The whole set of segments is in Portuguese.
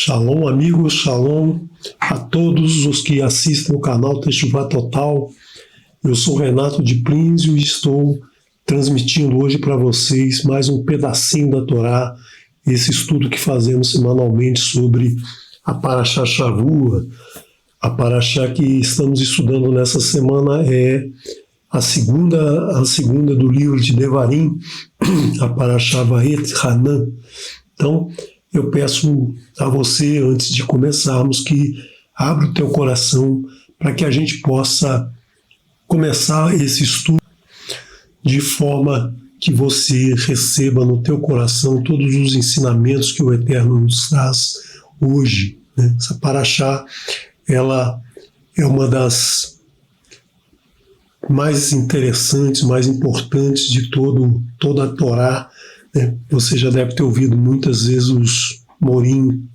Shalom, amigos, shalom a todos os que assistem o canal Teshuvá Total. Eu sou Renato de Prínzio e estou transmitindo hoje para vocês mais um pedacinho da Torá, esse estudo que fazemos semanalmente sobre a Parashá Shavua. A Parashá que estamos estudando nessa semana é a segunda do livro de Devarim, a Parashá Va'et Hanan. Então, eu peço a você, antes de começarmos, que abra o teu coração para que a gente possa começar esse estudo de forma que você receba no teu coração todos os ensinamentos que o Eterno nos traz hoje, né? Essa Parashá, ela é uma das mais interessantes, mais importantes de toda a Torá. Você já deve ter ouvido muitas vezes os Morim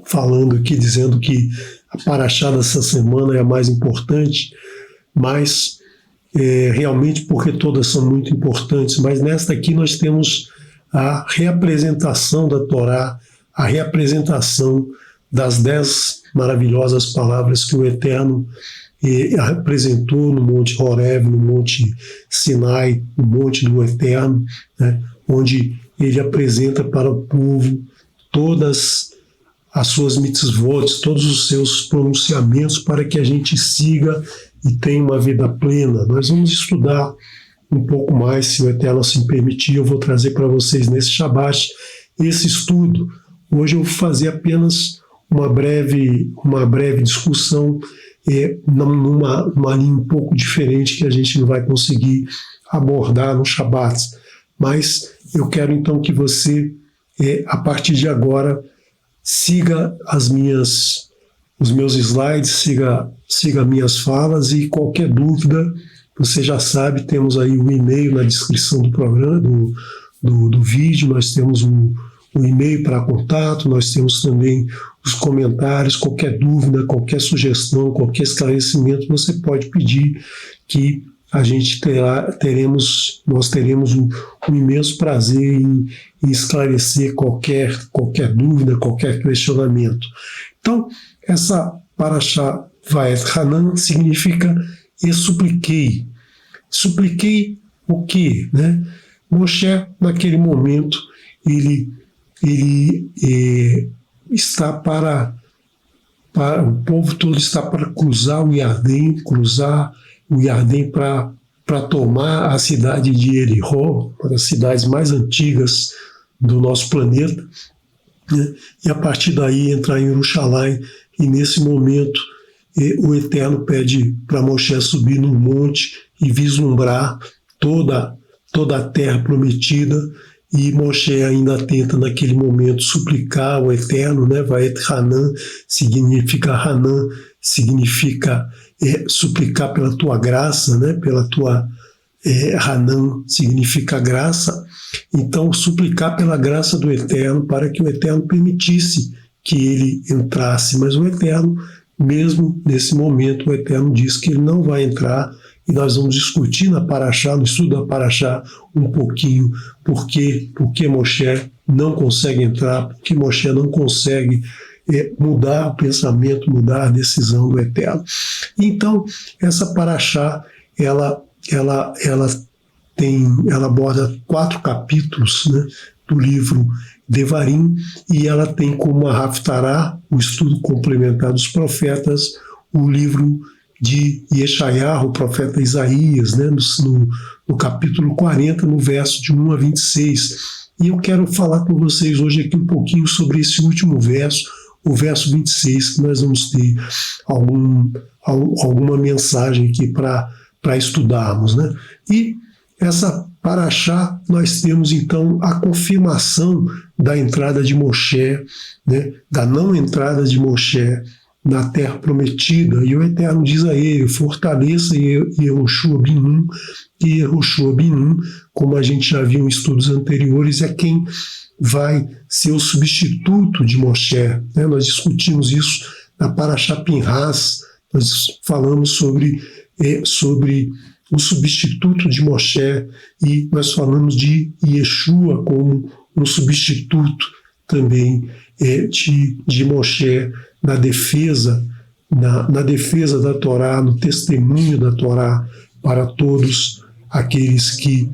falando aqui, dizendo que a Parashá dessa semana é a mais importante, mas realmente porque todas são muito importantes, mas nesta aqui nós temos a reapresentação da Torá, a reapresentação das 10 maravilhosas palavras que o Eterno apresentou no Monte Horeb, no Monte Sinai, no Monte do Eterno, né, onde ele apresenta para o povo todas as suas mitzvot, todos os seus pronunciamentos para que a gente siga e tenha uma vida plena. Nós vamos estudar um pouco mais, se o Eterno assim permitir. Eu vou trazer para vocês nesse Shabat esse estudo. Hoje eu vou fazer apenas uma breve discussão numa linha um pouco diferente que a gente não vai conseguir abordar no Shabat. Mas eu quero então que você, a partir de agora, siga os meus slides, siga minhas falas, e qualquer dúvida, você já sabe, temos aí o e-mail na descrição do programa, do vídeo, nós temos o e-mail para contato, nós temos também os comentários, qualquer dúvida, qualquer sugestão, qualquer esclarecimento, você pode pedir que a gente nós teremos um imenso prazer em esclarecer qualquer dúvida, qualquer questionamento. Então, essa Parashá Va'et Hanan significa eu supliquei. Supliquei o quê? Né? Moshe, naquele momento, ele está o povo todo está para cruzar o Iardém para tomar a cidade de Jericó, uma das cidades mais antigas do nosso planeta, né? E a partir daí entrar em Jerusalém. E nesse momento o Eterno pede para Moshe subir no monte e vislumbrar toda a terra prometida, e Moshe ainda tenta naquele momento suplicar ao Eterno, né? Va'et Hanan significa suplicar pela tua graça, né? Pela tua Hanan significa graça. Então, suplicar pela graça do Eterno para que o Eterno permitisse que ele entrasse. Mas o Eterno, mesmo nesse momento, o Eterno diz que ele não vai entrar, e nós vamos discutir na Parashá, no estudo da Parashá, um pouquinho porque Moshe não consegue entrar, porque Moshe não consegue mudar o pensamento, mudar a decisão do Eterno. Então, essa Parashá, ela aborda 4 capítulos, né, do livro Devarim, e ela tem como a Haftará, o estudo complementar dos profetas, o livro de Yeshayahu, o profeta Isaías, né, no capítulo 40, no verso de 1 a 26. E eu quero falar com vocês hoje aqui um pouquinho sobre esse último verso, o verso 26, que nós vamos ter alguma mensagem aqui para estudarmos, né? E essa Parashá, nós temos então a confirmação da entrada de Moshe, né, da não entrada de Moshe na terra prometida, e o Eterno diz a ele: fortaleça Yehoshua bin Nun, e Yehoshua bin Nun, como a gente já viu em estudos anteriores, é quem vai ser o substituto de Moshe, né? Nós discutimos isso na Parashá Pinhas, nós falamos sobre o substituto de Moshe, e nós falamos de Yeshua como um substituto também de Moshe na defesa, na defesa da Torá, no testemunho da Torá para todos aqueles que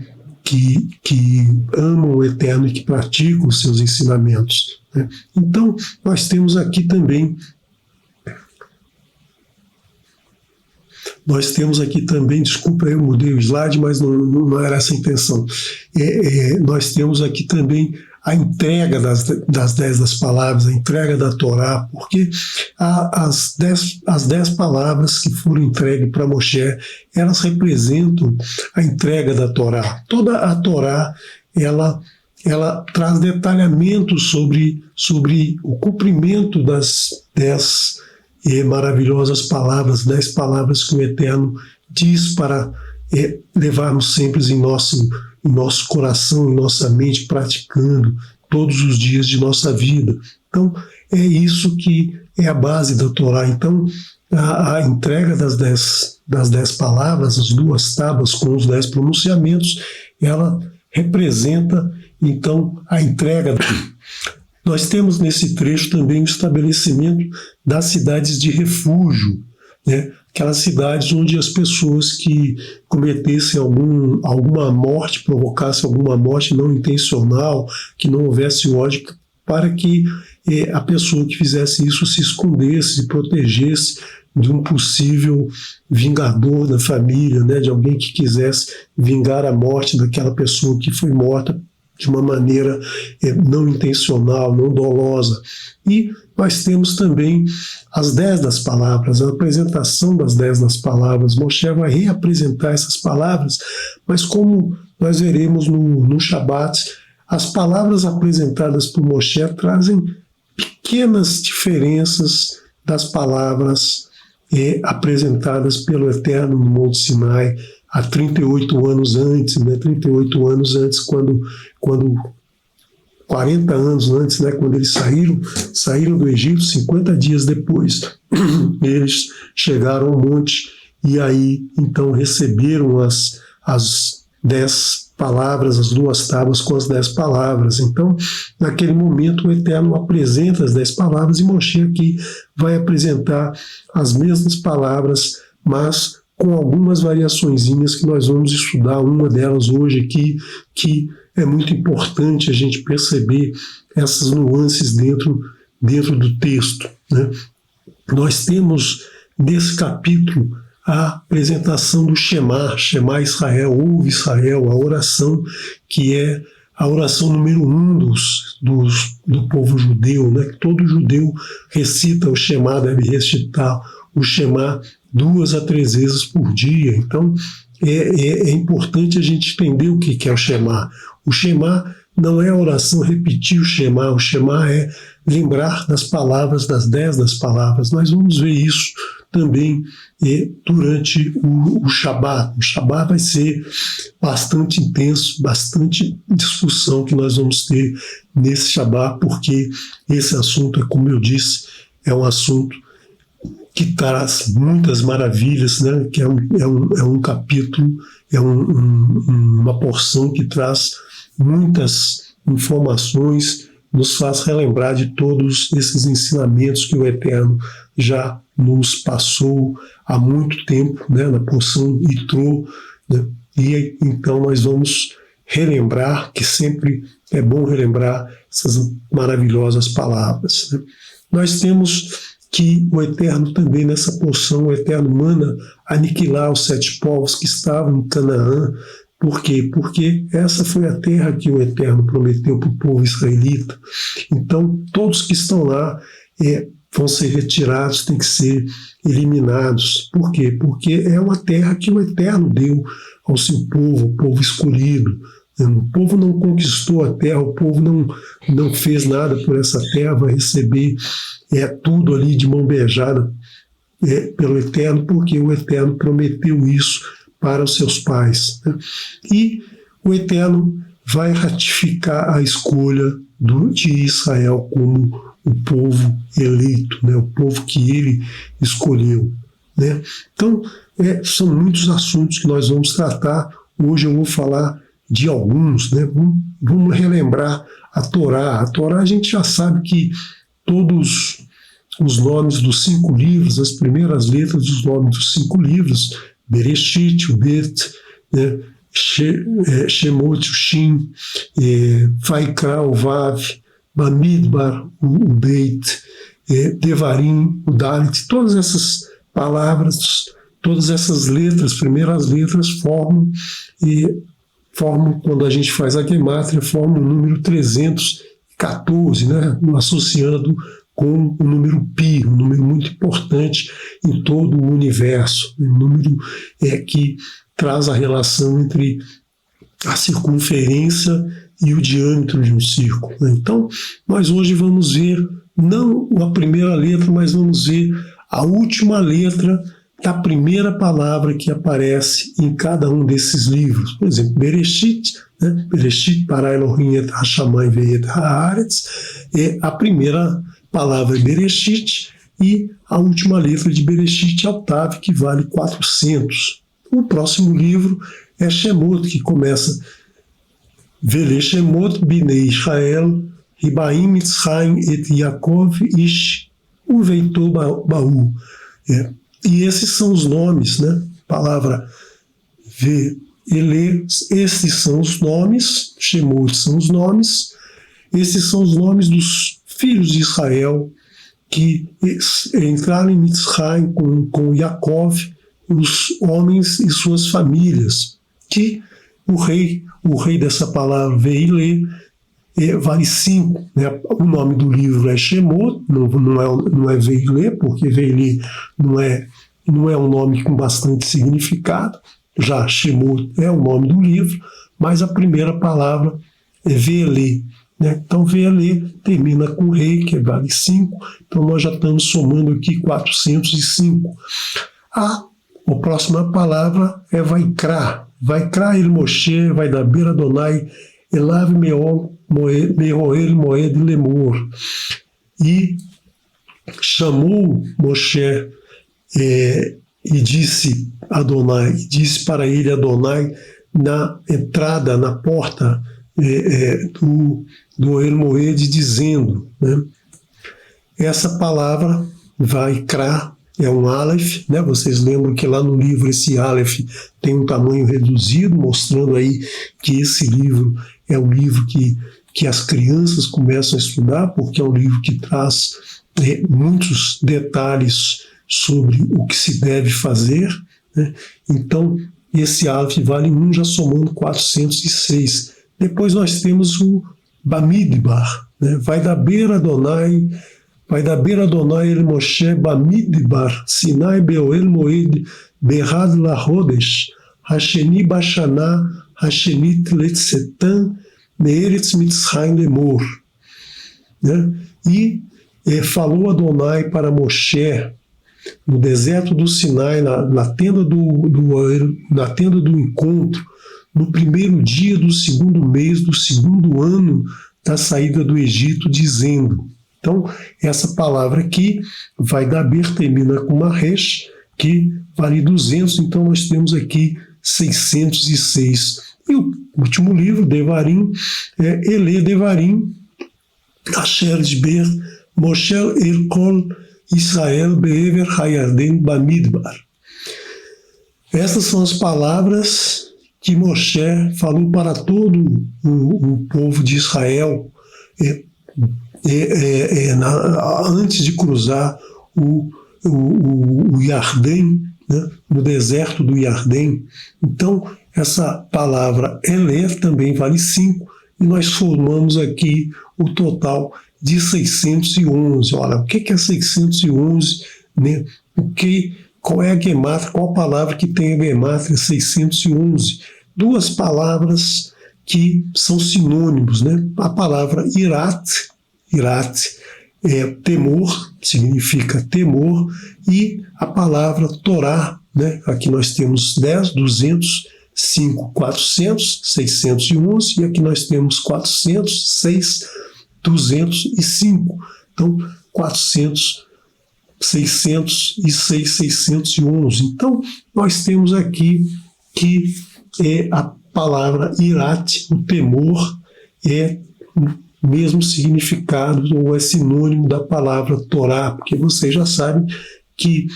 amam o Eterno e que praticam os seus ensinamentos, né? Então, nós temos aqui também, desculpa, eu mudei o slide, mas não era essa a intenção. Nós temos aqui também a entrega das 10 das palavras, a entrega da Torá, porque as 10 palavras que foram entregues para Moshe, elas representam a entrega da Torá. Toda a Torá, ela traz detalhamentos sobre o cumprimento das 10 maravilhosas palavras, 10 palavras que o Eterno diz para levarmos sempre em nosso coração, em nossa mente, praticando todos os dias de nossa vida. Então, é isso que é a base da Torá. Então, a entrega das 10 palavras, as 2 tábuas com os 10 pronunciamentos, ela representa, então, a entrega. Nós temos nesse trecho também o estabelecimento das cidades de refúgio, né? Aquelas cidades onde as pessoas que cometessem alguma morte, provocassem alguma morte não intencional, que não houvesse ódio, para que a pessoa que fizesse isso se escondesse, se protegesse de um possível vingador da família, né? De alguém que quisesse vingar a morte daquela pessoa que foi morta de uma maneira não intencional, não dolosa. E nós temos também as 10 das palavras, a apresentação das 10 das palavras. Moshe vai reapresentar essas palavras, mas como nós veremos no Shabat, as palavras apresentadas por Moshe trazem pequenas diferenças das palavras apresentadas pelo Eterno no Monte Sinai há 38 anos antes, né? 38 anos antes, quando 40 anos antes, né? Quando eles saíram do Egito, 50 dias depois, eles chegaram ao monte e aí então receberam as 10 palavras, as 2 tábuas com as 10 palavras. Então, naquele momento, o Eterno apresenta as 10 palavras e Moshe aqui vai apresentar as mesmas palavras, mas com algumas variaçõezinhas que nós vamos estudar, uma delas hoje aqui, que é muito importante a gente perceber essas nuances dentro do texto, né? Nós temos nesse capítulo a apresentação do Shema Israel, ouve Israel, a oração que é a oração número 1 do povo judeu, né? Todo judeu recita o Shema, deve recitar o Shema 2 a 3 vezes por dia. Então, é importante a gente entender o que é o Shema. O Shema não é a oração repetir o Shema é lembrar das palavras, das 10 das palavras. Nós vamos ver isso também durante o Shabat. O Shabat vai ser bastante intenso, bastante discussão que nós vamos ter nesse Shabat, porque esse assunto, como eu disse, é um assunto que traz muitas maravilhas, né? Que é um capítulo, uma porção que traz muitas informações, nos faz relembrar de todos esses ensinamentos que o Eterno já nos passou há muito tempo, né? Na porção Itrô, né? E então nós vamos relembrar, que sempre é bom relembrar essas maravilhosas palavras, né? Nós temos que o Eterno também, nessa porção, o Eterno manda aniquilar os 7 povos que estavam em Canaã. Por quê? Porque essa foi a terra que o Eterno prometeu para o povo israelita. Então, todos que estão lá vão ser retirados, têm que ser eliminados. Por quê? Porque é uma terra que o Eterno deu ao seu povo, o povo escolhido. O povo não conquistou a terra, o povo não fez nada por essa terra, vai receber tudo ali de mão beijada pelo Eterno, porque o Eterno prometeu isso para os seus pais, né? E o Eterno vai ratificar a escolha de Israel como o povo eleito, né? O povo que ele escolheu, né? Então, são muitos assuntos que nós vamos tratar. Hoje eu vou falar de alguns, né? Vamos relembrar a Torá. A Torá a gente já sabe que todos os nomes dos 5 livros, as primeiras letras dos nomes dos 5 livros, Bereshit, o Bet, né? Shemot, o Shin, Vaikra, o Vav, Bamidbar, o Beit, Devarim, o Dalit, todas essas palavras, todas essas letras, primeiras letras, formam, quando a gente faz a gemátria, formam o número 314, né? Associando com o número Pi, um número muito importante em todo o universo, um número que traz a relação entre a circunferência e o diâmetro de um círculo. Então, nós hoje vamos ver, não a primeira letra, mas vamos ver a última letra da primeira palavra que aparece em cada um desses livros. Por exemplo, Bereshit, né? Bereshit bara Elohim et hashamayim ve'et haaretz, a primeira palavra é Bereshit, e a última letra de Bereshit é o Tav, que vale 400. O próximo livro é Shemot, que começa Vele Shemot Binei Israel, Ribaim Mitzrayim et Yaakov Ish Uveitou Baú. E esses são os nomes, né? Palavra Vele, esses são os nomes, Shemot são os nomes, esses são os nomes dos filhos de Israel que entraram em Mitzrayim com Yaakov, os homens e suas famílias, que o rei dessa palavra, Veile, vale 5. Né? O nome do livro é Shemot, não é Veile, porque Veile não é um nome com bastante significado, já Shemot é o nome do livro, mas a primeira palavra é Veile. Né? Então, Veile termina com rei, que vale 5, então nós já estamos somando aqui 405. A próxima palavra é Vaikra. Vaikra el Moshe, Vaidaber Adonai, Elav Meoel Moed Lemor. E chamou Moshe e disse para ele Adonai na entrada, na porta do El Moed, dizendo, né? Essa palavra, Vaikra, é um Aleph, né? Vocês lembram que lá no livro esse Aleph tem um tamanho reduzido, mostrando aí que esse livro é um livro que as crianças começam a estudar, porque é um livro que traz muitos detalhes sobre o que se deve fazer, né? Então, esse Aleph vale 1, já somando 406. Depois nós temos o Bamidbar, né? Vaidaber Adonai el Moshe Bamidbar, Sinai Beoel Moed, Berhad Lahodesh, Hasheni Bashana, Hashenit Letzetan, Meeretz Mitzrayim Lemor. Né? E falou Adonai para Moshe no deserto do Sinai, na tenda do encontro, no primeiro dia do segundo mês do segundo ano da saída do Egito, dizendo. Então, essa palavra aqui, Vaidaber, termina com uma resh, que vale 200, então nós temos aqui 606. E o último livro, Devarim, Ele Devarim, Asher Dber, Moshe El Kol Israel Be'ever Hayarden Bamidbar. Essas são as palavras que Moshe falou para todo o povo de Israel antes de cruzar o Iardém, né, no deserto do Iardém. Então, essa palavra Eler também vale 5, e nós formamos aqui o total de 611. Olha, o que é 611? Né? Qual é a gemátria? Qual a palavra que tem a gemátria 611? 2 palavras que são sinônimos, né? A palavra Irat é temor, significa temor, e a palavra Torá, né? Aqui nós temos 10, 200, 5, 400, 611, e aqui nós temos 400, 6, 205. Então, 400, 606, 611. Então, nós temos aqui que a palavra Irat, o temor, o mesmo significado ou é sinônimo da palavra Torá, porque vocês já sabem que,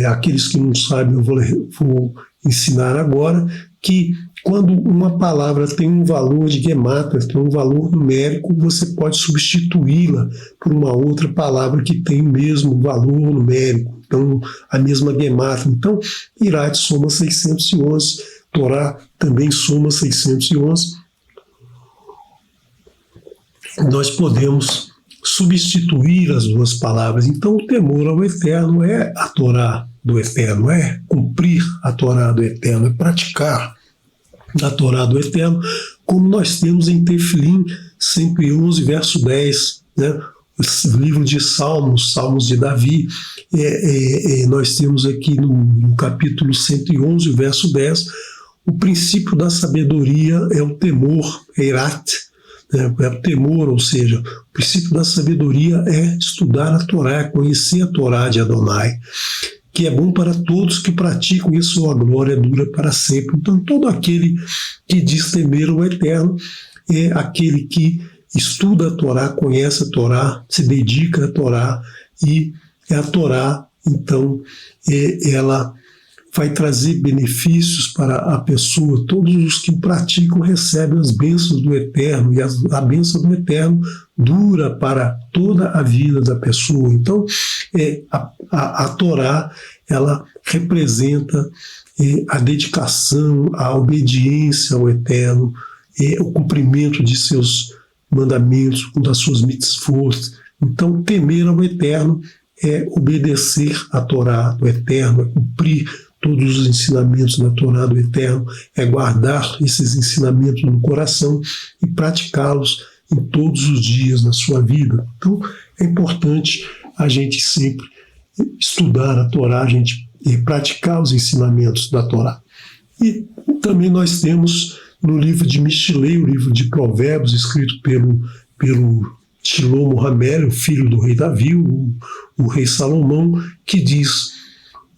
aqueles que não sabem, eu vou ensinar agora, que quando uma palavra tem um valor de gemátria, tem um valor numérico, você pode substituí-la por uma outra palavra que tem o mesmo valor numérico, então a mesma gemátria. Então, Irat soma 611, Torá também soma 611. Nós podemos substituir as duas palavras. Então, o temor ao Eterno é a Torá do Eterno, é cumprir a Torá do Eterno, é praticar a Torá do Eterno, como nós temos em Tefilim 111, verso 10, né? O livro de Salmos, Salmos de Davi, nós temos aqui no capítulo 111, verso 10, o princípio da sabedoria é o temor, Eirat, é o temor, ou seja, o princípio da sabedoria é estudar a Torá, conhecer a Torá de Adonai, que é bom para todos que praticam e sua glória dura para sempre. Então, todo aquele que diz temer o Eterno é aquele que estuda a Torá, conhece a Torá, se dedica à Torá, e a Torá, então, ela vai trazer benefícios para a pessoa. Todos os que praticam recebem as bênçãos do Eterno, e a bênção do Eterno dura para toda a vida da pessoa. Então, a Torá, ela representa a dedicação, a obediência ao Eterno, o cumprimento de seus mandamentos, das suas mitzvot. Então, temer ao Eterno é obedecer a Torá do Eterno, é cumprir todos os ensinamentos da Torá do Eterno, é guardar esses ensinamentos no coração e praticá-los em todos os dias da sua vida. Então, é importante a gente sempre estudar a Torá, a gente praticar os ensinamentos da Torá. E também nós temos no livro de Mishlei, o livro de Provérbios, escrito pelo Shlomo Hamel, o filho do rei Davi, o rei Salomão, que diz: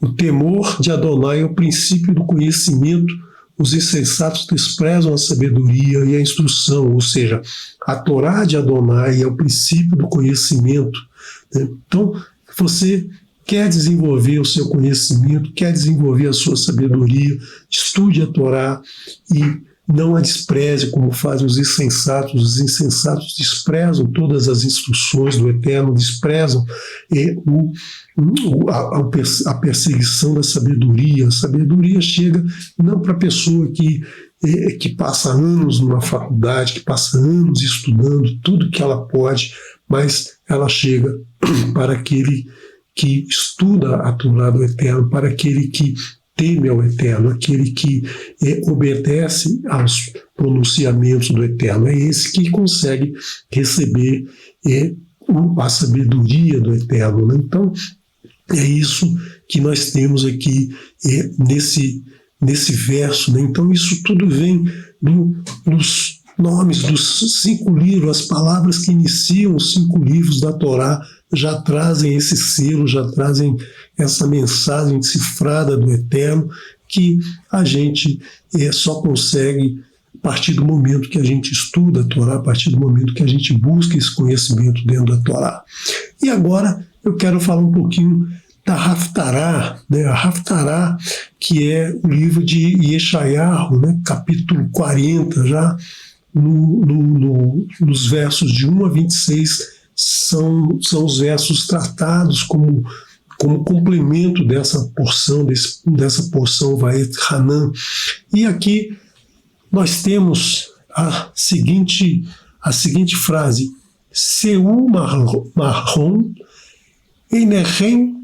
o temor de Adonai é o princípio do conhecimento, os insensatos desprezam a sabedoria e a instrução, ou seja, a Torá de Adonai é o princípio do conhecimento. Né? Então, você quer desenvolver o seu conhecimento, quer desenvolver a sua sabedoria, estude a Torá e não a despreze como fazem os insensatos. Os insensatos desprezam todas as instruções do Eterno, desprezam a perseguição da sabedoria. A sabedoria chega não para a pessoa que passa anos numa faculdade, que passa anos estudando tudo que ela pode, mas ela chega para aquele que estuda a Torá do Eterno, para aquele que teme ao Eterno, aquele que obedece aos pronunciamentos do Eterno. É esse que consegue receber a sabedoria do Eterno. Né? Então, é isso que nós temos aqui nesse verso. Né? Então, isso tudo vem dos nomes dos 5 livros, as palavras que iniciam os 5 livros da Torá já trazem esse selo, já trazem essa mensagem cifrada do Eterno, que a gente só consegue a partir do momento que a gente estuda a Torá, a partir do momento que a gente busca esse conhecimento dentro da Torá. E agora eu quero falar um pouquinho da Haftará, né? A Haftará, que é o livro de Yeshayahu, né? Capítulo 40, já nos versos de 1 a 26, são os versos tratados como complemento dessa porção Vaet Hanan. E aqui nós temos a seguinte frase: Seu marrom Einehem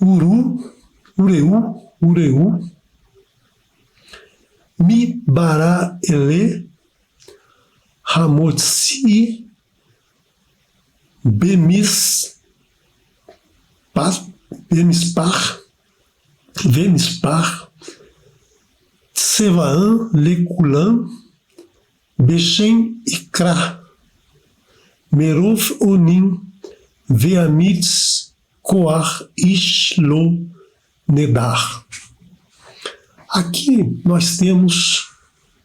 Ureu Mi bara ele Hamotzi Bemispar Tsevaan Lekulam Beshem Ikra Merov Onim Veamitz Koar Ishlo Nedar. Aqui nós temos: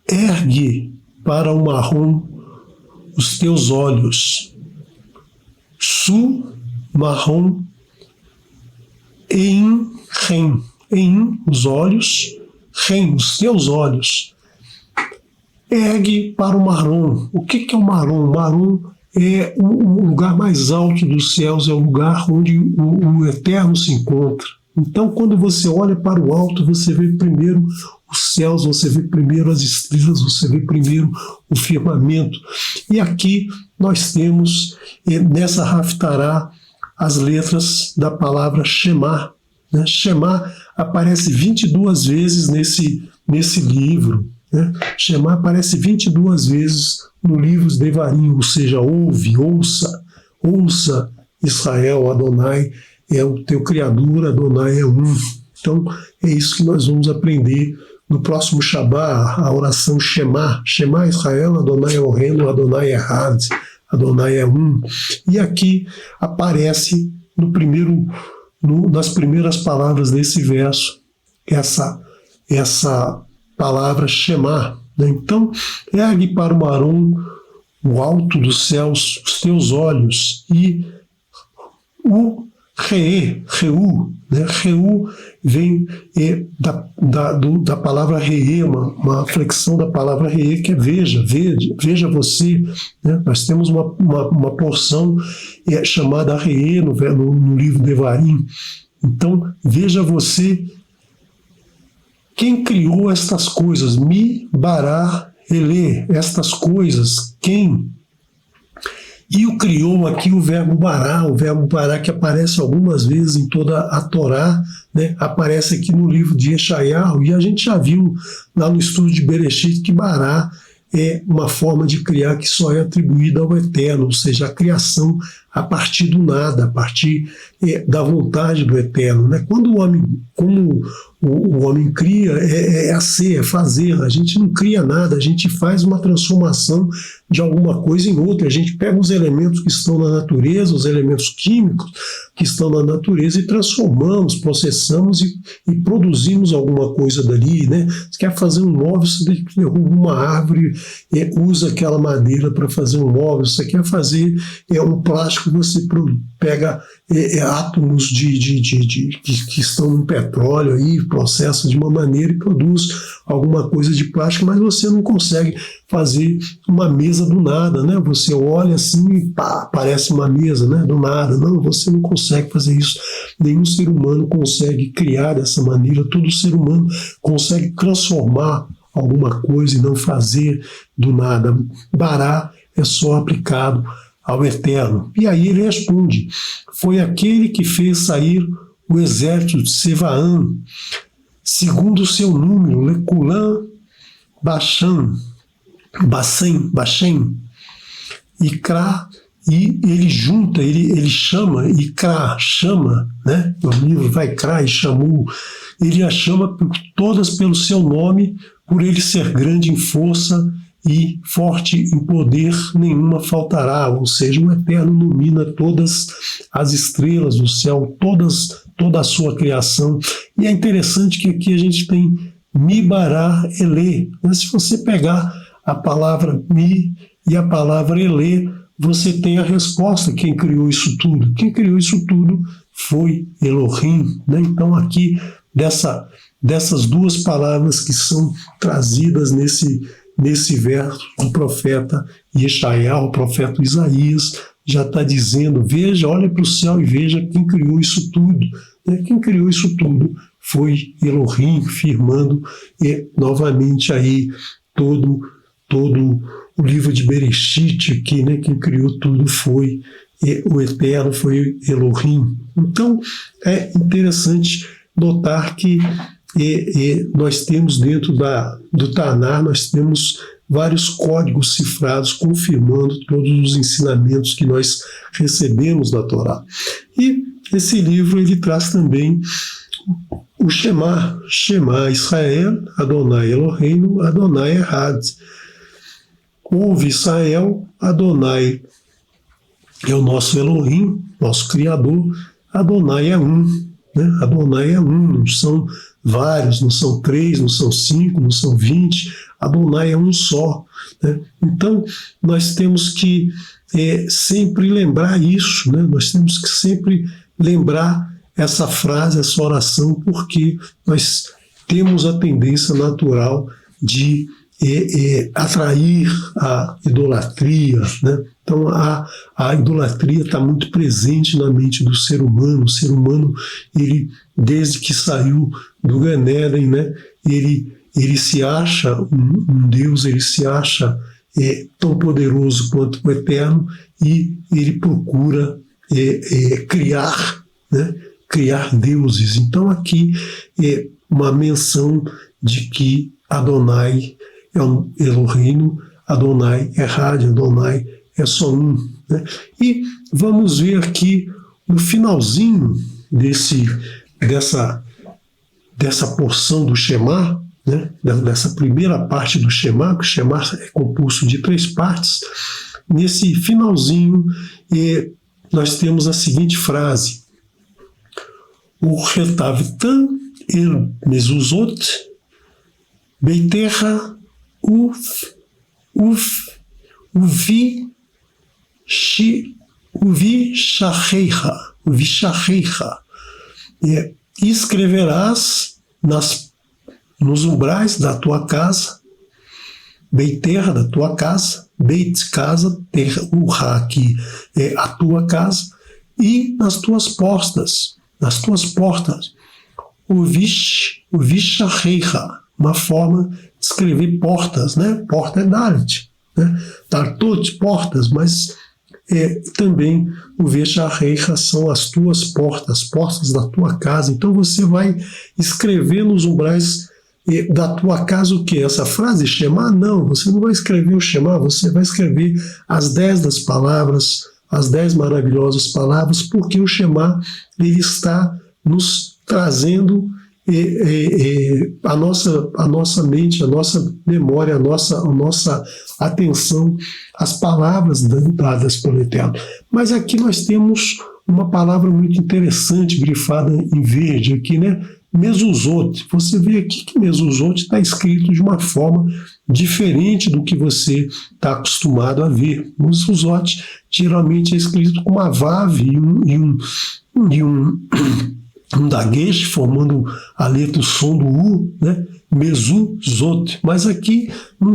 ergue para o marrom os teus olhos. Su, marrom, em, rem. Em, os olhos, rem, os teus olhos. Ergue para o Marom. O que é o Marom? O Marom é o lugar mais alto dos céus, é o lugar onde o Eterno se encontra. Então, quando você olha para o alto, você vê primeiro os céus, você vê primeiro as estrelas, você vê primeiro o firmamento. E aqui nós temos, nessa Haftará, as letras da palavra Shema. Né? Shema aparece 22 vezes nesse livro. Né? Shema aparece 22 vezes no livro de Devarim, ou seja, ouve, ouça Israel, Adonai é o teu Criador, Adonai é um. Então é isso que nós vamos aprender no próximo Shabbat, a oração Shema. Shema Israel, Adonai Eloheinu, Adonai Echad, Adonai é um. E aqui aparece nas primeiras palavras desse verso essa palavra Shema. Né? Então, ergue para o Marom, o alto dos céus, os teus olhos, e o Reu, né? Reu vem da palavra Reê, uma flexão da palavra Reê, que é veja você. Né? Nós temos uma porção chamada Reê no livro Devarim. Então, veja você. Quem criou estas coisas? Mi, bará, elê, estas coisas, quem? E o criou aqui o verbo bará que aparece algumas vezes em toda a Torá, né? Aparece aqui no livro de Yeshayahu, e a gente já viu lá no estudo de Bereshit que bará é uma forma de criar que só é atribuída ao Eterno, ou seja, a criação a partir do nada, a partir da vontade do Eterno. Né? Quando o homem cria, é ser, é fazer. A gente não cria nada, a gente faz uma transformação de alguma coisa em outra. A gente pega os elementos que estão na natureza, os elementos químicos que estão na natureza, e transformamos, processamos e produzimos alguma coisa dali. Né? Você quer fazer um móvel, você derruba uma árvore, usa aquela madeira para fazer um móvel. Você quer fazer um plástico, você pega átomos que estão no petróleo, aí, processa de uma maneira e produz alguma coisa de plástico, mas você não consegue fazer uma mesa do nada, né? Você olha assim e pá, aparece uma mesa, né? Do nada. Não, você não consegue fazer isso. Nenhum ser humano consegue criar dessa maneira. Todo ser humano consegue transformar alguma coisa e não fazer do nada. Bará é só aplicado ao Eterno. E aí ele responde: foi aquele que fez sair o exército de Sevaã, segundo o seu número, Leculã, Bashem, Icrá, e ele junta, ele chama, Icrá, chama, né? No livro vai Icrá e chamou, ele a chama todas pelo seu nome, por ele ser grande em força e forte em poder, nenhuma faltará. Ou seja, o Eterno ilumina todas as estrelas do céu, toda a sua criação. E é interessante que aqui a gente tem Mi Bará Elê. Se você pegar a palavra Mi e a palavra Elê, você tem a resposta. Quem criou isso tudo? Quem criou isso tudo foi Elohim. Né? Então aqui, dessas duas palavras que são trazidas nesse verso, o profeta Yeshayahu, o profeta Isaías, já está dizendo: veja, olha para o céu e veja quem criou isso tudo. Quem criou isso tudo foi Elohim, firmando novamente aí todo o livro de Bereshit aqui, né? Quem criou tudo foi o Eterno, foi Elohim. Então é interessante notar que nós temos dentro do Tanar, nós temos vários códigos cifrados confirmando todos os ensinamentos que nós recebemos da Torá. E esse livro ele traz também o Shema Israel, Adonai Eloheinu, Adonai Echad. Ouve Israel, Adonai é o nosso Elohim, nosso Criador, Adonai é um. Né? Adonai é um, não são vários, não são 3, não são 5, não são 20. Adonai é um só, né? Então, nós temos que sempre lembrar isso, né? Nós temos que sempre lembrar essa frase, essa oração, porque nós temos a tendência natural de atrair a idolatria, né? Então a idolatria está muito presente na mente do ser humano. O ser humano, ele, desde que saiu do Gan Eden, né, ele se acha um Deus, ele se acha tão poderoso quanto o Eterno, e ele procura criar, né, criar deuses. Então aqui é uma menção de que Adonai é um Elohim, Adonai é Had, Adonai é só um, né? E vamos ver aqui no finalzinho dessa porção do Shema, né? Dessa primeira parte do Shema, que o Shema é composto de 3 partes. Nesse finalzinho nós temos a seguinte frase: Urhetavtan el mezuzot beiterra uvi shachecha, e escreverás nos umbrais da tua casa, beiterra, da tua casa, beit, casa, terra, urra, que é a tua casa, e nas tuas portas, uvi shachecha, uma forma de escrever portas, né? Porta é Dalet, né? Tartot, portas, mas também o Vesharecha são as tuas portas, portas da tua casa. Então você vai escrever nos umbrais da tua casa o que? Essa frase Shema? Não, você não vai escrever o Shema, você vai escrever as 10 das palavras, as 10 maravilhosas palavras, porque o Shema, ele está nos trazendo a nossa mente, a nossa memória, a nossa atenção às palavras dadas pelo Eterno. Mas aqui nós temos uma palavra muito interessante, grifada em verde aqui, né? Mezuzot. Você vê aqui que Mezuzot está escrito de uma forma diferente do que você está acostumado a ver. Mezuzot geralmente é escrito com uma vav e um dagueche, formando a letra, o som do U, né? Mezuzot. Mas aqui não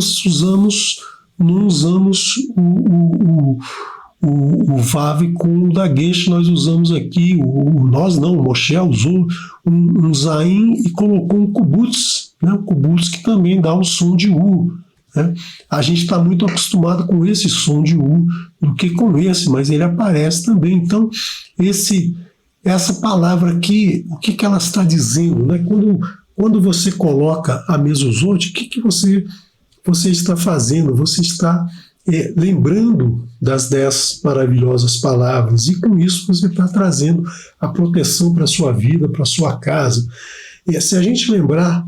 usamos o vav com o dagueche, nós usamos aqui, o Moshe usou um zain e colocou um kubutz, né? Um kubutz que também dá o som de U, né? A gente está muito acostumado com esse som de U do que com esse, mas ele aparece também. Então, essa palavra aqui, o que ela está dizendo, né? Quando você coloca a mezuzot, o que você está fazendo? Você está lembrando das 10 maravilhosas palavras, e com isso você está trazendo a proteção para a sua vida, para a sua casa. E se a gente lembrar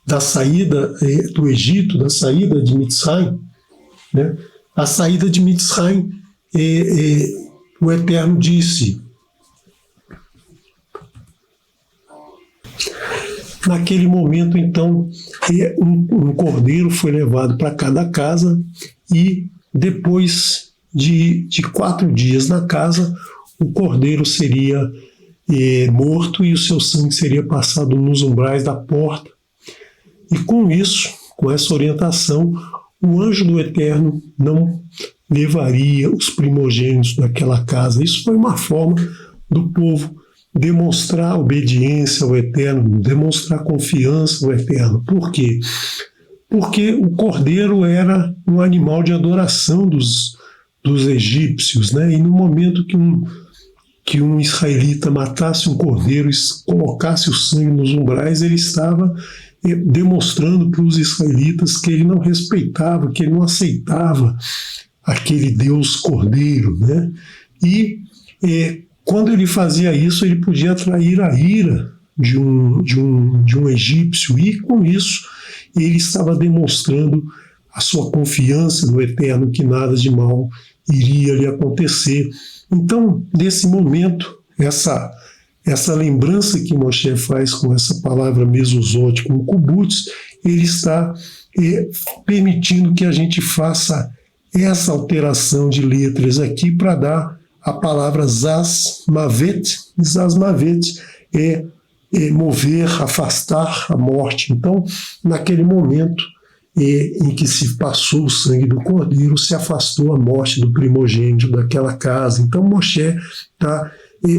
da saída do Egito, da saída de Mitzrayim, né? A saída de Mitzrayim, o Eterno disse: naquele momento, então, um cordeiro foi levado para cada casa, e depois de 4 dias na casa, o cordeiro seria morto e o seu sangue seria passado nos umbrais da porta. E com isso, com essa orientação, o anjo do Eterno não levaria os primogênitos daquela casa. Isso foi uma forma do povo demonstrar obediência ao Eterno, demonstrar confiança no Eterno. Por quê? Porque o cordeiro era um animal de adoração dos egípcios, né? E no momento que um israelita matasse um cordeiro e colocasse o sangue nos umbrais, ele estava demonstrando para os israelitas que ele não respeitava, que ele não aceitava aquele Deus cordeiro, né? E quando ele fazia isso, ele podia atrair a ira de um egípcio, e com isso ele estava demonstrando a sua confiança no Eterno, que nada de mal iria lhe acontecer. Então, nesse momento, essa lembrança que Moshe faz com essa palavra mesuzot, com o kubutz, ele está permitindo que a gente faça essa alteração de letras aqui para dar a palavra zasmavet. Zasmavet é mover, afastar a morte. Então, naquele momento em que se passou o sangue do cordeiro, se afastou a morte do primogênito daquela casa. Então, Moshe está,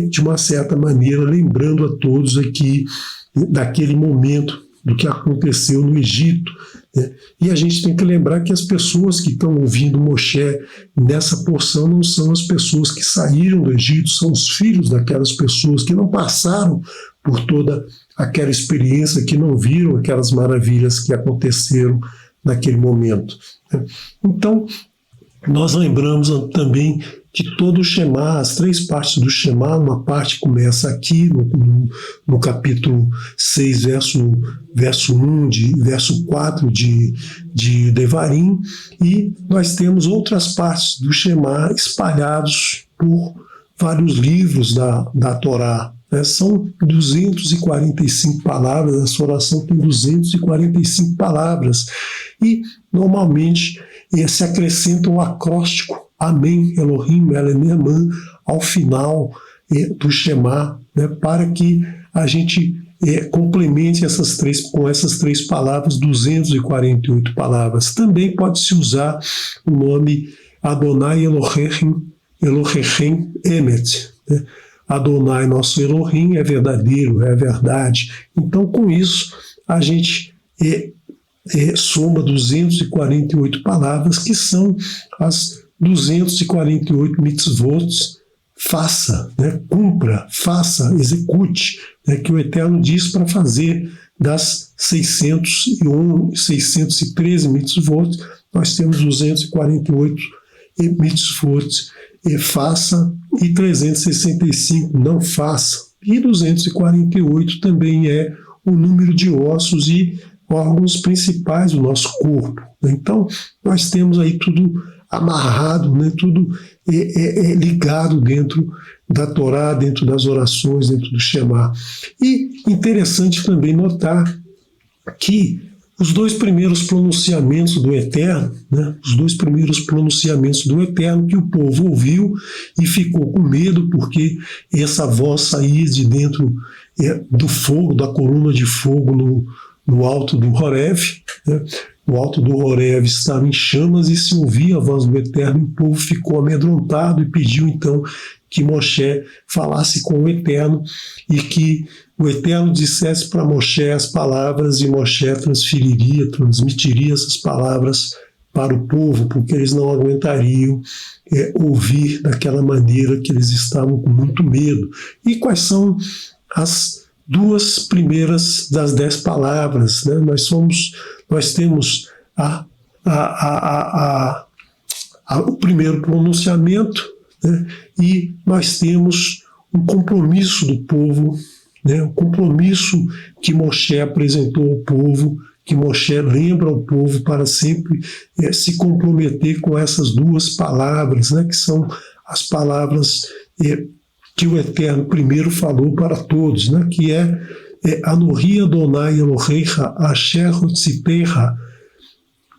de uma certa maneira, lembrando a todos aqui daquele momento do que aconteceu no Egito. E a gente tem que lembrar que as pessoas que estão ouvindo Moshe nessa porção não são as pessoas que saíram do Egito, são os filhos daquelas pessoas que não passaram por toda aquela experiência, que não viram aquelas maravilhas que aconteceram naquele momento. Então, nós lembramos também que todo o Shema, as 3 partes do Shema, uma parte começa aqui no capítulo 6, verso 1, verso 4 de Devarim, e nós temos outras partes do Shema espalhados por vários livros da Torá. São 245 palavras, essa oração tem 245 palavras, e normalmente se acrescenta um acróstico, Amém, Elohim, Eleneman, ao final do Shema, para que a gente complemente com essas 3 palavras, 248 palavras. Também pode-se usar o nome Adonai Elohechem Emet. Adonai, nosso Elohim, é verdadeiro, é a verdade. Então, com isso, a gente soma 248 palavras, que são as 248 mitzvot, faça, cumpra, faça, execute, que o Eterno diz para fazer. Das 613 mitzvot, nós temos 248 mitzvot, faça, e 365 não faça. E 248 também é o número de ossos e órgãos principais do nosso corpo. Então, nós temos aí tudo amarrado, tudo ligado dentro da Torá, dentro das orações, dentro do Shema. E interessante também notar que os 2 primeiros pronunciamentos do Eterno, os 2 primeiros pronunciamentos do Eterno, que o povo ouviu e ficou com medo, porque essa voz saía de dentro do fogo, da coluna de fogo no alto do Horeb. O alto do Horeb estava em chamas e se ouvia a voz do Eterno, e o povo ficou amedrontado e pediu então que Moshe falasse com o Eterno e que o Eterno dissesse para Moshe as palavras, e Moshe transmitiria essas palavras para o povo, porque eles não aguentariam ouvir daquela maneira, que eles estavam com muito medo. E quais são as 2 primeiras das 10 palavras? Nós temos o primeiro pronunciamento, e nós temos um compromisso do povo, o compromisso que Moshe apresentou ao povo, que Moshe lembra ao povo para sempre se comprometer com essas 2 palavras, que são as palavras que o Eterno primeiro falou para todos, que é Anohi Adonai Eloheicha Asher Hotzitecha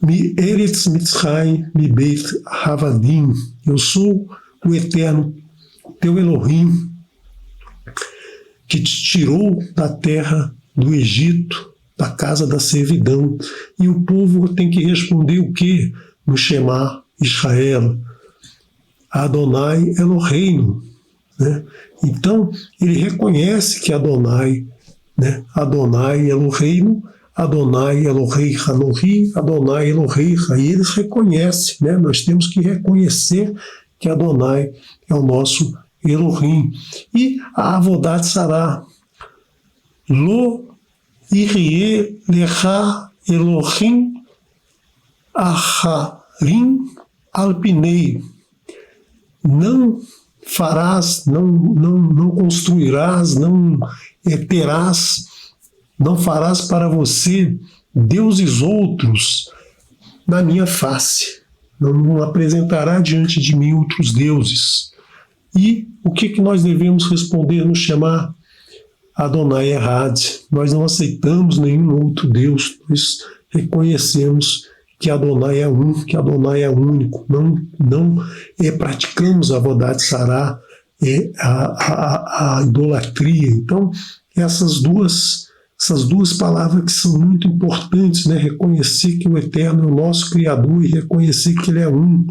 Mi Eretz Mitzrayim Mi Beit Havadim. Eu sou o Eterno, teu Elohim, que te tirou da terra do Egito, da casa da servidão. E o povo tem que responder o quê? No Shema Israel, Adonai Eloheinu. Então, ele reconhece que Adonai, Adonai Eloheinu, Adonai Elohei Hanohi, Adonai Eloheicha, e eles reconhecem, nós temos que reconhecer que Adonai é o nosso Elohim. E a Avodat Sará, Lo Irie Lecha Elohim Acharim Alpinei. Não farás, não construirás, não terás, não farás para você deuses outros na minha face. Não apresentará diante de mim outros deuses. E o que nós devemos responder no Shema? Adonai Errad. Nós não aceitamos nenhum outro Deus, nós reconhecemos que Adonai é um, que Adonai é único. Não praticamos a Avodat Sará, a idolatria. Então, essas duas palavras que são muito importantes, né? Reconhecer que o Eterno é o nosso Criador e reconhecer que Ele é um,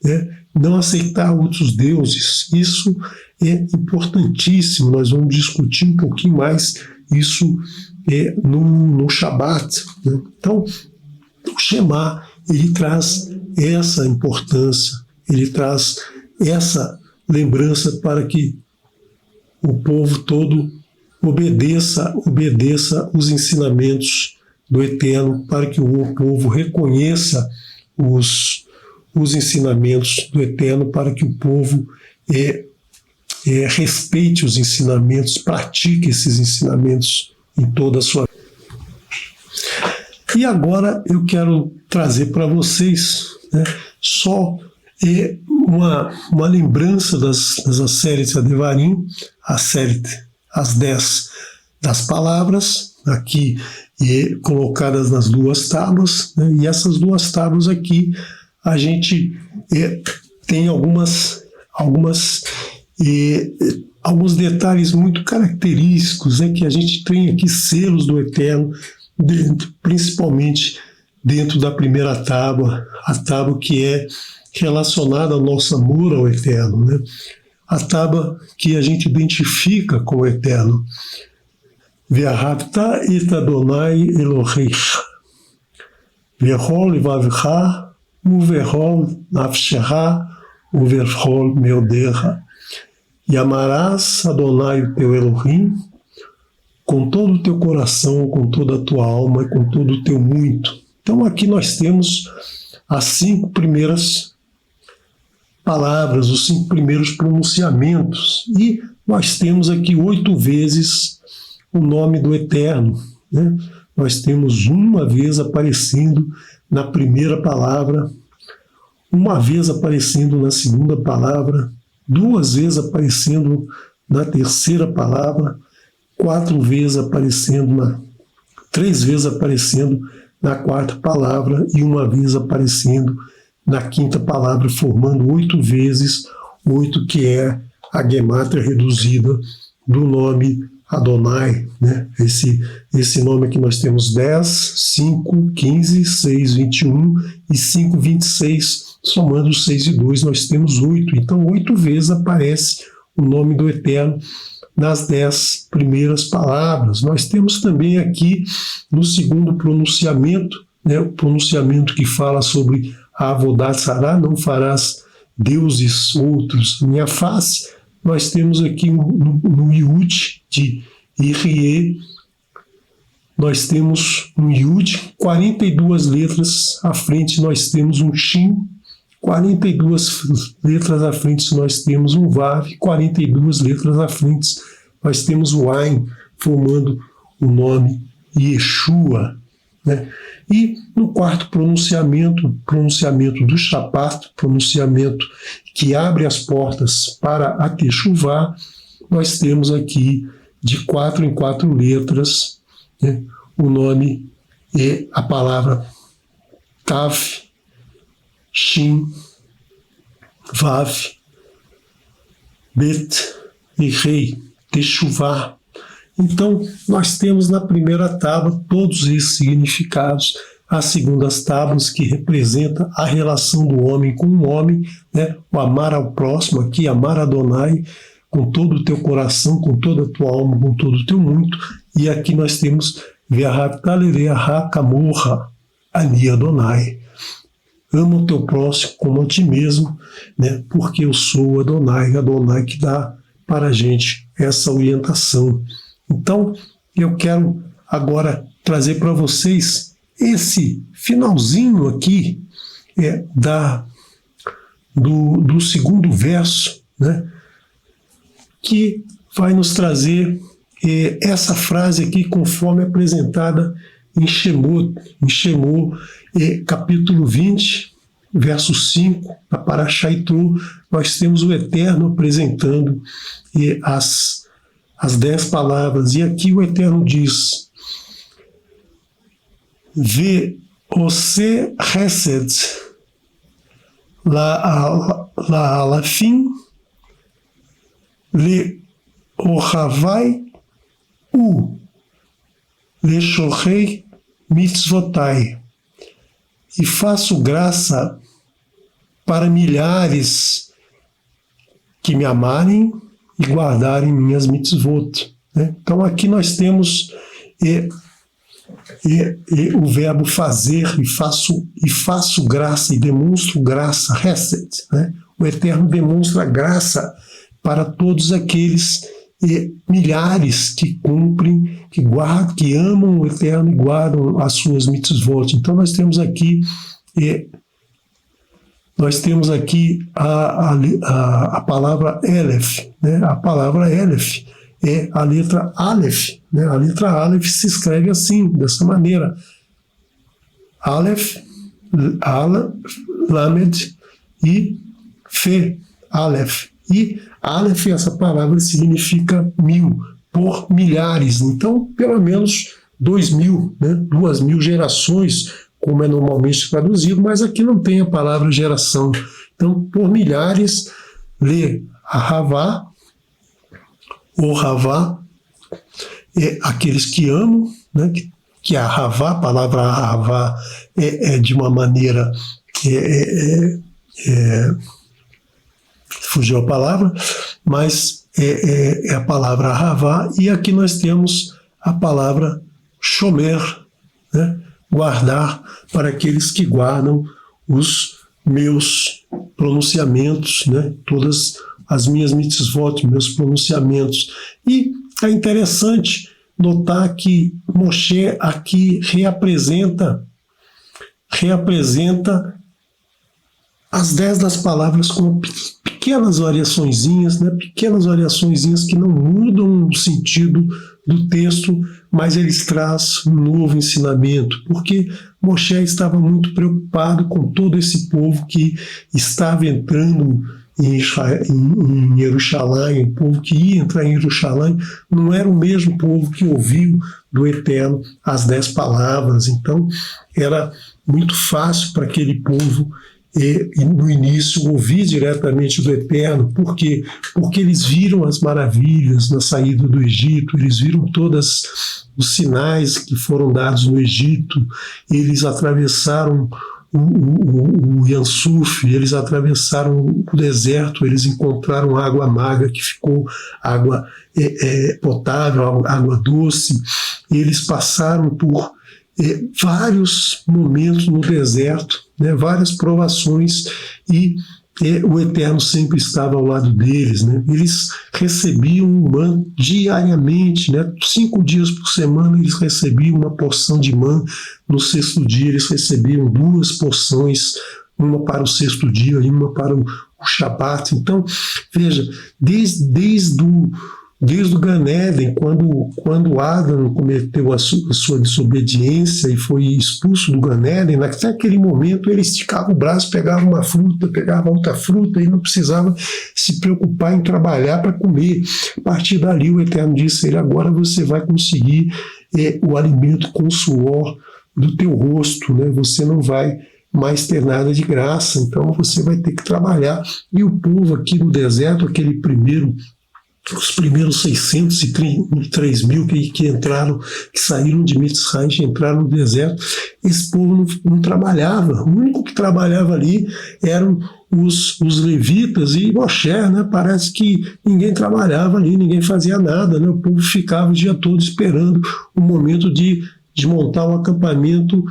né? Não aceitar outros deuses, isso é importantíssimo. Nós vamos discutir um pouquinho mais isso no Shabat, né? Então, o Shema, ele traz essa importância, ele traz essa lembrança para que o povo todo obedeça os ensinamentos do Eterno, para que o povo reconheça os ensinamentos do Eterno, para que o povo respeite os ensinamentos, pratique esses ensinamentos em toda a sua vida. E agora eu quero trazer para vocês, né, só uma lembrança das Aseret Devarim, as 10 das palavras, aqui colocadas nas duas tábuas, né, e essas duas tábuas aqui a gente tem alguns detalhes muito característicos, né, que a gente tem aqui selos do Eterno, principalmente dentro da primeira tábua, a tábua que é relacionada ao nosso amor ao Eterno, né? A tábua que a gente identifica com o Eterno. Ve'ahavta et Adonai Elohecha, ve'chol livavcha, uve'chol nafshecha, uve'chol meodecha. E amarás Adonai o teu Elohim com todo o teu coração, com toda a tua alma e com todo o teu muito. Então aqui nós temos as 5 primeiras palavras, os 5 primeiros pronunciamentos, e nós temos aqui 8 vezes o nome do Eterno, né? Nós temos uma vez aparecendo na primeira palavra, uma vez aparecendo na segunda palavra, 2 vezes aparecendo na terceira palavra, 4 vezes aparecendo 3 vezes aparecendo na quarta palavra e 1 vez aparecendo na quinta palavra, formando 8 vezes 8, que é a gemátria reduzida do nome Adonai, né? Esse nome aqui nós temos 10, 5, 15, 6, 21 e 5, 26, somando 6 e 2 nós temos 8. Então 8 vezes aparece o nome do Eterno nas 10 primeiras palavras. Nós temos também aqui no segundo pronunciamento, né, o pronunciamento que fala sobre a Avodat Sará, não farás deuses outros em minha face. Nós temos aqui no Yud de Irie, nós temos um Yud, 42 letras à frente nós temos um Shin, 42 letras à frente nós temos um Vav, 42 letras à frente nós temos o Ain, formando o nome Yeshua, né? E no quarto pronunciamento do Shabat, pronunciamento que abre as portas para a Teshuvá, nós temos aqui de 4 em 4 letras, né, o nome e a palavra Tav, Shin, Vav, Bet e Rei, Teshuvá. Então, nós temos na primeira tábua todos esses significados, as segundas tábuas que representa a relação do homem com o homem, né? O amar ao próximo, aqui amar Adonai com todo o teu coração, com toda a tua alma, com todo o teu muito, e aqui nós temos Ve'ahavta lereaha kamorha ani Adonai. Ama o teu próximo como a ti mesmo, né? Porque eu sou Adonai, Adonai que dá para a gente essa orientação. Então, eu quero agora trazer para vocês esse finalzinho aqui do segundo verso, né, que vai nos trazer essa frase aqui conforme apresentada em Shemot, capítulo 20, verso 5, na Parashá Yitro, nós temos o Eterno apresentando as 10 palavras. E aqui o Eterno diz: Ve'ose chesed la'alafim le'ohavai le'sholchei mitzvotai. E faço graça para milhares que me amarem e guardarem minhas mitzvot. Né? Então aqui nós temos o verbo fazer, e faço graça, e demonstro graça, hesed. Né? O Eterno demonstra graça para todos aqueles milhares que cumprem, que guardam, que amam o Eterno e guardam as suas mitzvot. Então nós temos aqui a palavra Elef, né? A palavra Elef é a letra Aleph, né? A letra Aleph se escreve assim, dessa maneira: Aleph, Lamed e Fe, Aleph. E Aleph, essa palavra significa 1000, por milhares. Então, pelo menos 2000, né? 2000 gerações, como é normalmente traduzido, mas aqui não tem a palavra geração. Então, por milhares, lê Ahavá, ou Havá, aqueles que amam, né? Que a Ahavá, a palavra Ahavá é de uma maneira... fugiu a palavra, mas é a palavra Ahavá, e aqui nós temos a palavra Shomer, né? Guardar, para aqueles que guardam os meus pronunciamentos, né? Todas as minhas mitzvot, meus pronunciamentos. E é interessante notar que Moshe aqui reapresenta as 10 das palavras com pequenas variaçõezinhas, né? Pequenas variaçõezinhas que não mudam o sentido do texto, mas eles trazem um novo ensinamento, porque Moshe estava muito preocupado com todo esse povo que estava entrando em Jerusalém, o povo que ia entrar em Jerusalém não era o mesmo povo que ouviu do Eterno as 10 palavras. Então era muito fácil para aquele povo no início ouvir diretamente do Eterno. Por quê? Porque eles viram as maravilhas na saída do Egito, eles viram todos os sinais que foram dados no Egito, eles atravessaram o Yansuf, eles atravessaram o deserto, eles encontraram água amarga que ficou água potável, água doce, eles passaram por vários momentos no deserto, né, várias provações, e o Eterno sempre estava ao lado deles, né? Eles recebiam mã diariamente, né? 5 dias por semana eles recebiam uma porção de mã. No 6º dia eles recebiam 2 porções, uma para o 6º dia e uma para o Shabat. Então, veja, desde o Gan Eden, quando Adão cometeu a sua desobediência e foi expulso do Gan Eden, até aquele momento ele esticava o braço, pegava uma fruta, pegava outra fruta e não precisava se preocupar em trabalhar para comer. A partir dali o Eterno disse a ele: agora você vai conseguir o alimento com o suor do teu rosto, né? Você não vai mais ter nada de graça, então você vai ter que trabalhar. E o povo aqui no deserto, os primeiros 603 mil que entraram, que saíram de Mitzrayim, entraram no deserto, esse povo não trabalhava. O único que trabalhava ali eram os levitas e Moshe, né? Parece que ninguém trabalhava ali, ninguém fazia nada, né? O povo ficava o dia todo esperando o momento de montar um acampamento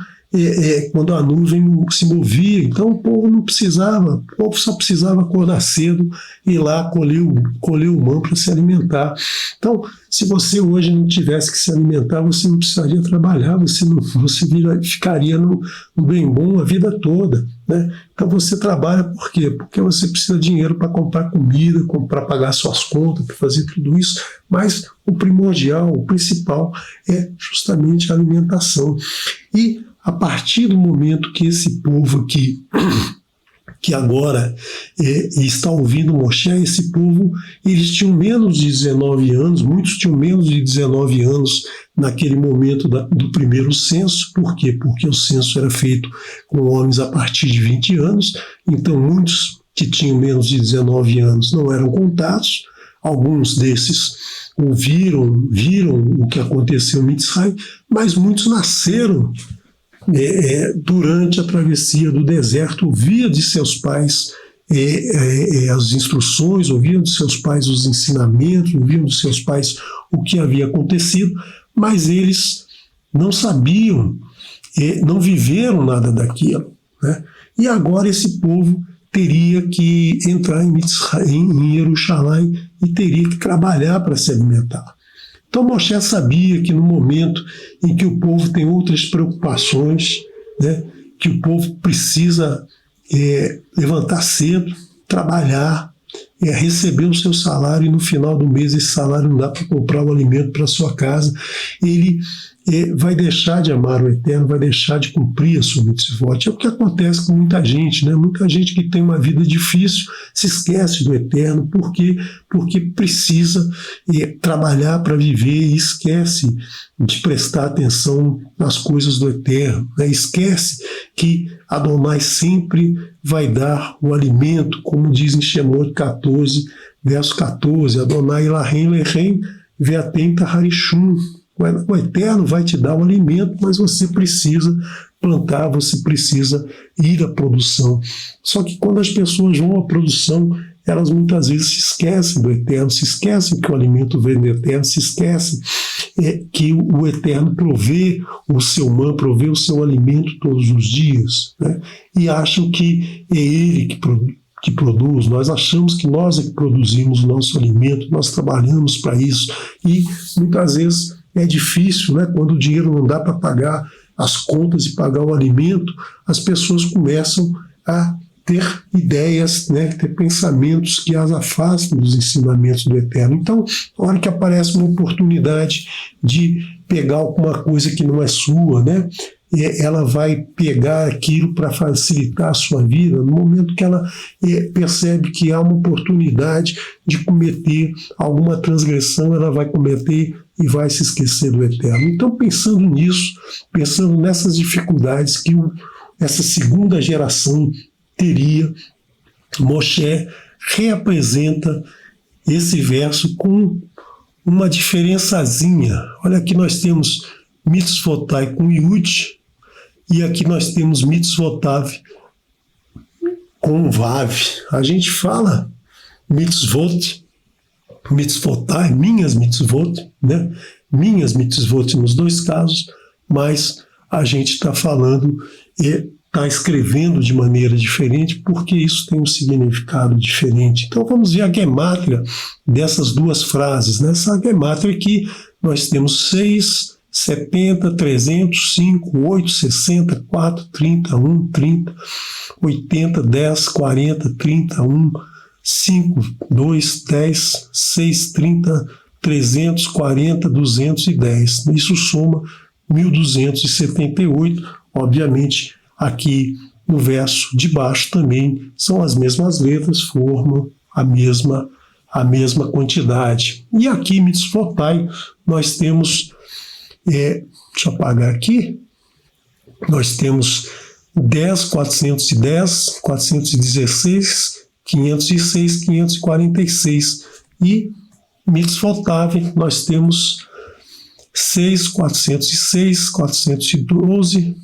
quando a nuvem se movia. Então o povo não precisava, o povo só precisava acordar cedo e ir lá colher o mã para se alimentar. Então, se você hoje não tivesse que se alimentar, você não precisaria trabalhar, você ficaria no bem bom a vida toda, né? Então você trabalha por quê? Porque você precisa de dinheiro para comprar comida, para pagar suas contas, para fazer tudo isso, mas o primordial, o principal é justamente a alimentação. E a partir do momento que esse povo aqui que agora está ouvindo Moshe, esse povo, eles tinham menos de 19 anos, muitos tinham menos de 19 anos naquele momento do primeiro censo. Por quê? Porque o censo era feito com homens a partir de 20 anos, então muitos que tinham menos de 19 anos não eram contados. Alguns desses viram o que aconteceu em Mitzrayim, mas muitos nasceram durante a travessia do deserto, ouvia de seus pais as instruções, ouviam de seus pais os ensinamentos, ouviam de seus pais o que havia acontecido, mas eles não sabiam, não viveram nada daquilo, né? E agora esse povo teria que entrar em Jerusalém e teria que trabalhar para se alimentar. Então Moshe sabia que no momento em que o povo tem outras preocupações, né, que o povo precisa levantar cedo, trabalhar, receber o seu salário, e no final do mês esse salário não dá para comprar o alimento para a sua casa, ele vai deixar de amar o Eterno, vai deixar de cumprir a sua mitzvot. É o que acontece com muita gente, né? Muita gente que tem uma vida difícil se esquece do Eterno. Por quê? Porque precisa trabalhar para viver e esquece de prestar atenção nas coisas do Eterno, né? Esquece que Adonai sempre vai dar o alimento, como diz em Shemot 14, verso 14, Adonai Elohim Lechem ve'atem taharishum. O Eterno vai te dar o alimento, mas você precisa plantar, você precisa ir à produção. Só que quando as pessoas vão à produção, elas muitas vezes se esquecem do Eterno, se esquecem que o alimento vem do Eterno, se esquecem que o Eterno provê o seu man, provê o seu alimento todos os dias, né? E acham que é Ele que produz. Nós achamos que nós é que produzimos o nosso alimento, nós trabalhamos para isso, e muitas vezes é difícil, né? Quando o dinheiro não dá para pagar as contas e pagar o alimento, as pessoas começam a ter ideias, né? Ter pensamentos que as afastam dos ensinamentos do Eterno. Então, na hora que aparece uma oportunidade de pegar alguma coisa que não é sua, né? Ela vai pegar aquilo para facilitar a sua vida. No momento que ela percebe que há uma oportunidade de cometer alguma transgressão, ela vai cometer e vai se esquecer do Eterno. Então, pensando nisso, pensando nessas dificuldades que essa segunda geração teria, Moshe reapresenta esse verso com uma diferençazinha. Olha, aqui nós temos mitzvotai com Yud, e aqui nós temos mitzvotav com Vav. A gente fala mitzvot, mitzvotai, minhas mitzvot, né? Minhas mitzvot nos dois casos, mas a gente está falando está escrevendo de maneira diferente, porque isso tem um significado diferente. Então vamos ver a gemátria dessas duas frases. Nessa gemátria aqui nós temos 6, 70, 300, 5, 8, 60, 4, 30, 1, 30, 80, 10, 40, 30, 1, 5, 2, 10, 6, 30, 300, 40, 210. Isso soma 1278. Obviamente, aqui no verso de baixo também são as mesmas letras, formam a mesma quantidade. E aqui, mitzvotai, nós temos, deixa eu apagar aqui, nós temos 10, 410, 416, 506, 546. E mitzvotav, nós temos 6, 406, 412,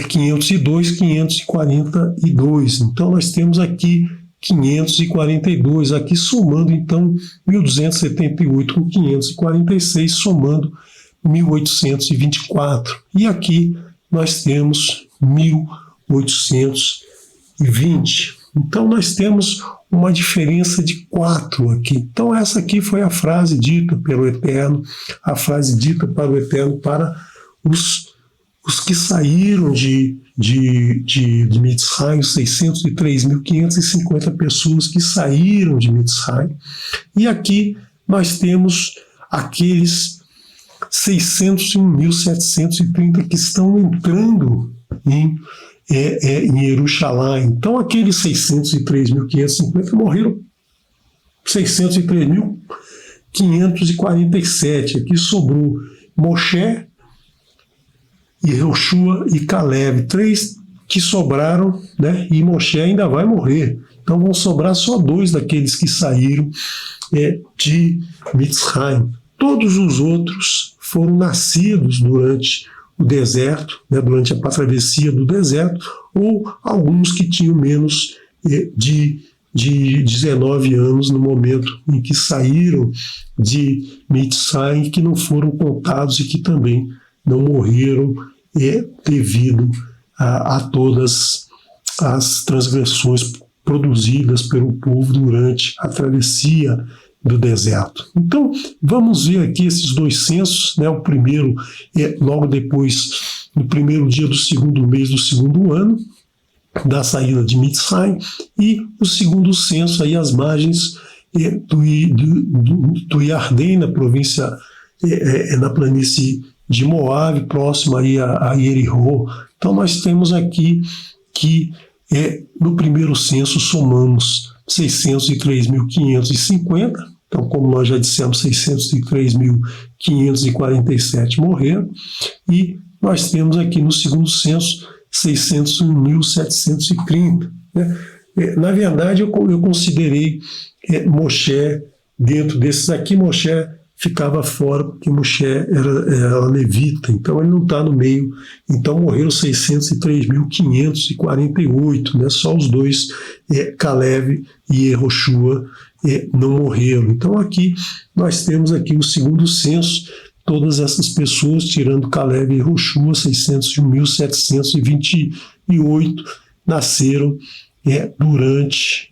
502, 542. Então nós temos aqui 542, aqui somando então 1278 com 546, somando 1824. E aqui nós temos 1820. Então nós temos uma diferença de 4 aqui. Então essa aqui foi a frase dita pelo Eterno, a frase dita para o Eterno para os que saíram de Mitzrayim, 603.550 pessoas que saíram de Mitzrayim. E aqui nós temos aqueles 601.730 que estão entrando em em Jerusalém. Então, aqueles 603.550 morreram 603.547. Aqui sobrou Moshe, Yehoshua e Caleb, 3 que sobraram, né? E Moshe ainda vai morrer. Então vão sobrar só 2 daqueles que saíram de Mitzrayim. Todos os outros foram nascidos durante o deserto, né? Durante a travessia do deserto, ou alguns que tinham menos de 19 anos no momento em que saíram de Mitzrayim, que não foram contados e que também não morreram devido a todas as transgressões produzidas pelo povo durante a travessia do deserto. Então, vamos ver aqui esses 2 censos, né? O primeiro logo depois, no primeiro dia do segundo mês do segundo ano, da saída de Mitzrayim, e o segundo censo aí às margens do Iardém, na província, na planície de Moabe, próximo aí a Jericó. Então nós temos aqui que no primeiro censo somamos 603.550, então como nós já dissemos, 603.547 morreram, e nós temos aqui no segundo censo 601.730. Né? Na verdade, eu considerei Moshe dentro desses aqui. Moshe ficava fora porque Moshe era levita, então ele não está no meio. Então morreram 603.548, né? Só os 2, Caleb e Yehoshua, não morreram. Então aqui nós temos aqui o segundo censo. Todas essas pessoas, tirando Caleb e Yehoshua, 601.728, nasceram durante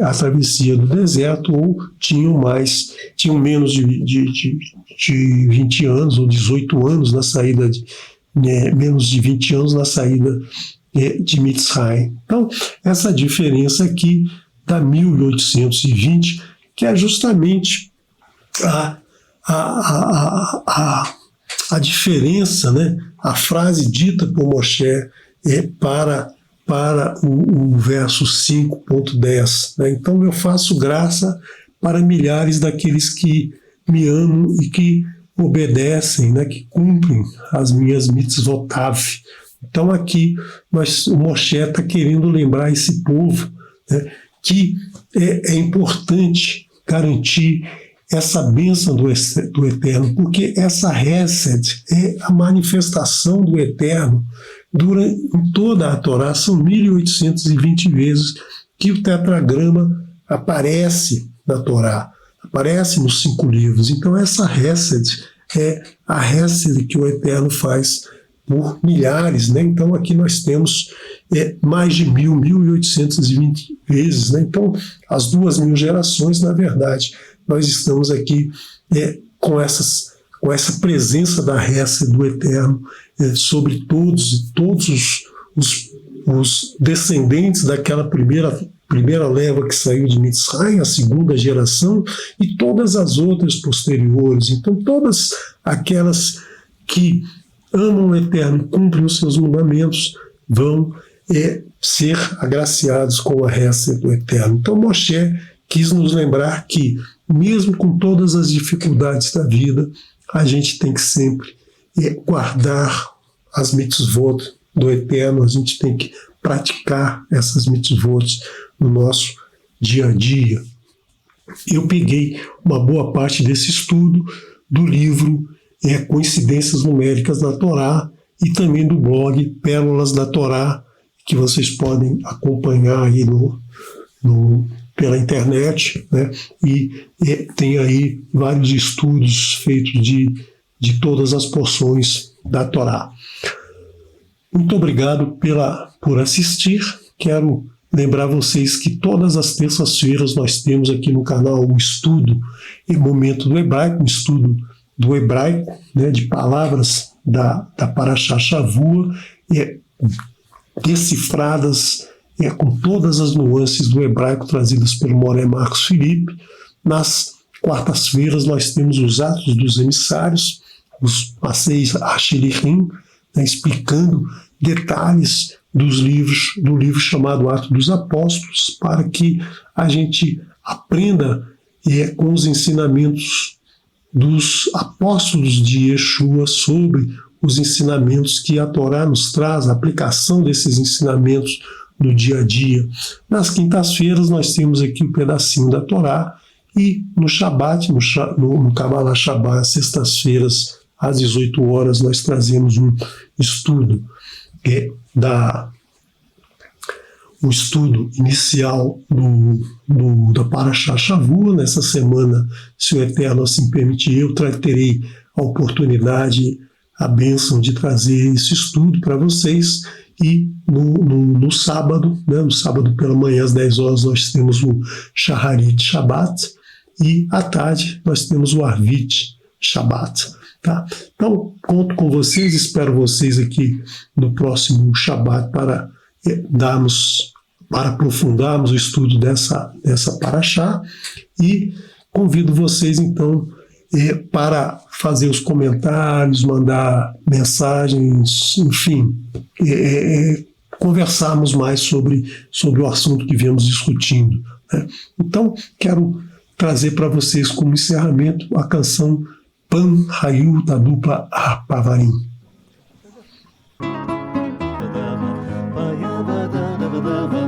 a travessia do deserto, ou tinham menos de 20 anos, ou 18 anos na saída, menos de 20 anos na saída de Mitzrayim. Então, essa diferença aqui dá 1820, que é justamente a diferença, né? A frase dita por Moshe para o verso 5.10. Né? Então eu faço graça para milhares daqueles que me amam e que obedecem, né? Que cumprem as minhas mitzvotav. Então aqui o Moshe está querendo lembrar esse povo, né? Que é importante garantir essa bênção do Eterno, porque essa Hesed é a manifestação do Eterno em toda a Torá. São 1820 vezes que o tetragrama aparece na Torá, aparece nos 5 livros. Então essa Hesed é a Hesed que o Eterno faz por milhares, né? Então aqui nós temos mais de 1820 vezes, né? Então as 2.000 gerações, na verdade, nós estamos aqui com essa presença da Hesed do Eterno sobre todos os descendentes daquela primeira leva que saiu de Mitzrayim, a segunda geração, e todas as outras posteriores. Então todas aquelas que amam o Eterno e cumprem os seus mandamentos vão ser agraciados com a Hesed do Eterno. Então Moshe quis nos lembrar que, mesmo com todas as dificuldades da vida, a gente tem que sempre guardar as mitzvot do Eterno, a gente tem que praticar essas mitzvot no nosso dia a dia. Eu peguei uma boa parte desse estudo do livro Coincidências Numéricas na Torá e também do blog Pérolas da Torá, que vocês podem acompanhar aí pela internet, né? E tem aí vários estudos feitos de todas as porções da Torá. Muito obrigado por assistir. Quero lembrar vocês que todas as terças-feiras nós temos aqui no canal o estudo em Momento do Hebraico, um estudo do hebraico, né, de palavras da Parashá Shavua, decifradas com todas as nuances do hebraico trazidas pelo Moré Marcos Felipe. Nas quartas-feiras nós temos os Atos dos Emissários, os Passeis Asherichim, né, explicando detalhes do livro chamado Atos dos Apóstolos, para que a gente aprenda com os ensinamentos dos apóstolos de Yeshua sobre os ensinamentos que a Torá nos traz, a aplicação desses ensinamentos no dia a dia. Nas quintas-feiras nós temos aqui um pedacinho da Torá, e no Shabat, no Kabbalah Shabbat, sextas-feiras, às 18 horas, nós trazemos um estudo um estudo inicial da Parashá Shavua. Nessa semana, se o Eterno assim permitir, eu terei a oportunidade, a bênção de trazer esse estudo para vocês. E no sábado, né, no sábado pela manhã, às 10 horas, nós temos o Shaharit Shabbat, e à tarde nós temos o Arvit Shabbat. Tá? Então, conto com vocês, espero vocês aqui no próximo Shabbat para aprofundarmos o estudo dessa Parashá, e convido vocês então para fazer os comentários, mandar mensagens, enfim, conversarmos mais sobre o assunto que viemos discutindo, né? Então, quero trazer para vocês como encerramento a canção Pan Hayu da dupla Pavarim. Ba